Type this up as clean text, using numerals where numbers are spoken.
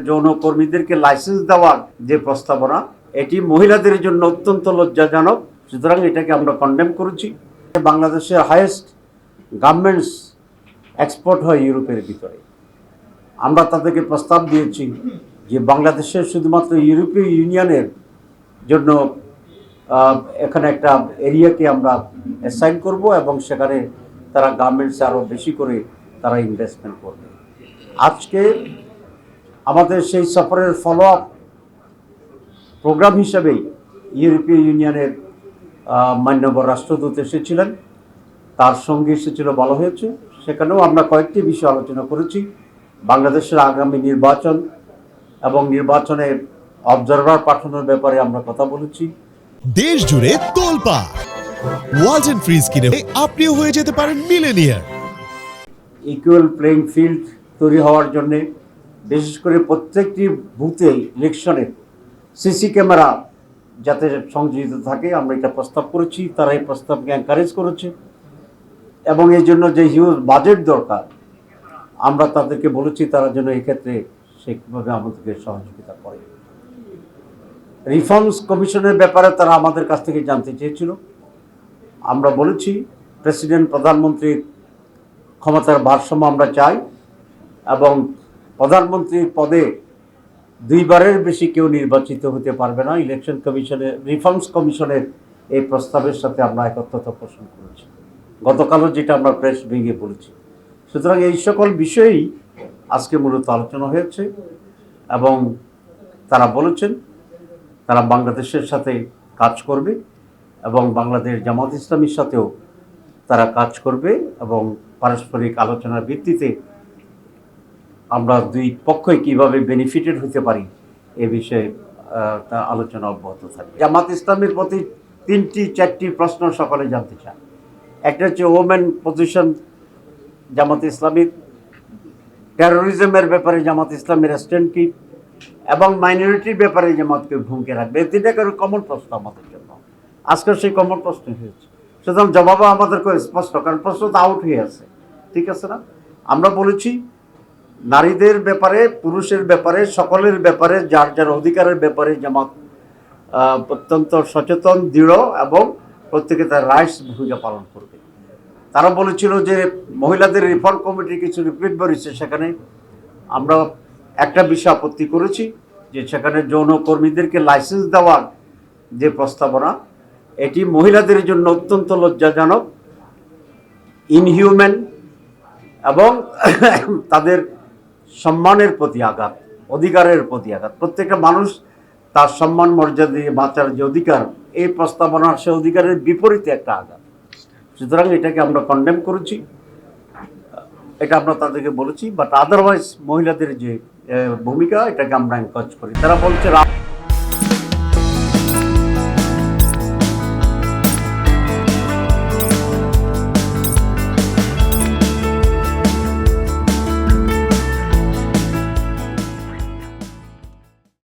যৌন কর্মীদেরকে লাইসেন্স দেওয়ার যে প্রস্তাবনা, এটি মহিলাদের জন্য অত্যন্ত লজ্জাজনক। সুতরাং এটাকে আমরা কন্ডেম করেছি। বাংলাদেশের হাইয়েস্ট গার্মেন্টস এক্সপোর্ট হয় ইউরোপের ভিতরে। আমরা তাদেরকে প্রস্তাব দিয়েছি যে বাংলাদেশের শুধুমাত্র ইউরোপীয় ইউনিয়নের জন্য এখানে একটা এরিয়াকে আমরা অ্যাসাইন করব এবং সেখানে তারা গার্মেন্টসে আরও বেশি করে তারা ইনভেস্টমেন্ট করবে। আজকে আমাদের সেই সফরের ফলো আপ প্রোগ্রাম হিসেবেই ইউরোপীয় ইউনিয়নের মান্যবর রাষ্ট্রদূত এসেছিলেন, তার সঙ্গে এসেছিল বলা হয়েছে। সেখানেও আমরা কয়েকটি বিষয় আলোচনা করেছি। বাংলাদেশের আগামী নির্বাচন এবং নির্বাচনের অবজারভার পাঠানোর ব্যাপারে আমরা কথা বলেছি। দেশ জুড়ে তোলপা ওয়ালটন ফ্রিজ কিনে আপনিও হয়ে যেতে পারেন মিলেনিয়ার। ইকুয়াল প্লেইং ফিল্ড তৈরি হওয়ার জন্যে বিশেষ করে প্রত্যেকটি বুথে ইলেকশনে সিসি ক্যামেরা যাতে সংযোজিত থাকে আমরা এটা প্রস্তাব করেছি। তারা এই প্রস্তাবকে এনকারেজ করেছে এবং এই জন্য যে হিউজ বাজেট দরকার আমরা তাদেরকে বলেছি তারা যেন এক্ষেত্রে সেইভাবে আমাদেরকে সহযোগিতা করে। রিফর্মস কমিশনের ব্যাপারে তারা আমাদের কাছ থেকে জানতে চেয়েছিল। আমরা বলেছি প্রেসিডেন্ট প্রধানমন্ত্রীর ক্ষমতার ভারসাম্য আমরা চাই এবং প্রধানমন্ত্রীর পদে দুইবারের বেশি কেউ নির্বাচিত হতে পারবে না। ইলেকশন কমিশনের রিফর্মস কমিশনের এই প্রস্তাবের সাথে আমরা একত্রতা পোষণ করেছি। গতকালও যেটা আমরা প্রেস ভেঙে বলেছি। সুতরাং এই সকল বিষয়েই আজকে মূলত আলোচনা হয়েছে এবং তারা বলেছেন তারা বাংলাদেশের সাথে কাজ করবে এবং বাংলাদেশ জামাত ইসলামীর সাথেও তারা কাজ করবে এবং পারস্পরিক আলোচনার ভিত্তিতে আমরা দুই পক্ষই কীভাবে বেনিফিটেড হতে পারি এ বিষয়ে তা আলোচনা অব্যাহত থাকবে। জামাত ইসলামের প্রতি 3-4টি প্রশ্ন সকলে জানতে চান। একটা হচ্ছে ওমেন পজিশন জামাত ইসলামীর, টেরোরিজমের ব্যাপারে জামাত ইসলামের স্ট্যান্ড কি এবং মাইনরিটির ব্যাপারে জামাতকে ভূমিকা রাখবে। এই তিনটা কমন প্রশ্ন আমাদের জন্য। আজকে সেই কমন প্রশ্ন হয়েছে, সুতরাং জবাবও আমাদের স্পষ্ট, কারণ প্রশ্ন তো আউট হয়ে আছে। ঠিক আছে না? আমরা বলেছি নারীদের ব্যাপারে, পুরুষের ব্যাপারে, সকলের ব্যাপারে, যার যার অধিকারের ব্যাপারে জামাত অত্যন্ত সচেতন, দৃঢ় এবং প্রত্যেকে তার রাইটস ভূমিকা পালন করবে। তারা বলেছিল যে মহিলাদের রিফর্ম কমিটির কিছু রিপোর্ট বেরিয়েছে, সেখানে আমরা একটা বিষয় আপত্তি করেছি যে সেখানে যৌন কর্মীদেরকে লাইসেন্স দেওয়ার যে প্রস্তাবনা, এটি মহিলাদের জন্য অত্যন্ত লজ্জাজনক, ইনহিউম্যান এবং তাদের সম্মানের প্রতি আঘাত, অধিকারের প্রতি আঘাত। প্রত্যেকটা মানুষ তার সম্মান মর্যাদা দিয়ে বাঁচার যে অধিকার, এই প্রস্তাবনার সে অধিকারের বিপরীতে একটা আঘাত। সুতরাং এটাকে আমরা কন্ডেম করেছি, এটা আমরা তাদেরকে বলেছি। বাট আদারওয়াইজ মহিলাদের যে ভূমিকা, এটাকে আমরা এনকারেজ করি। তারা বলছে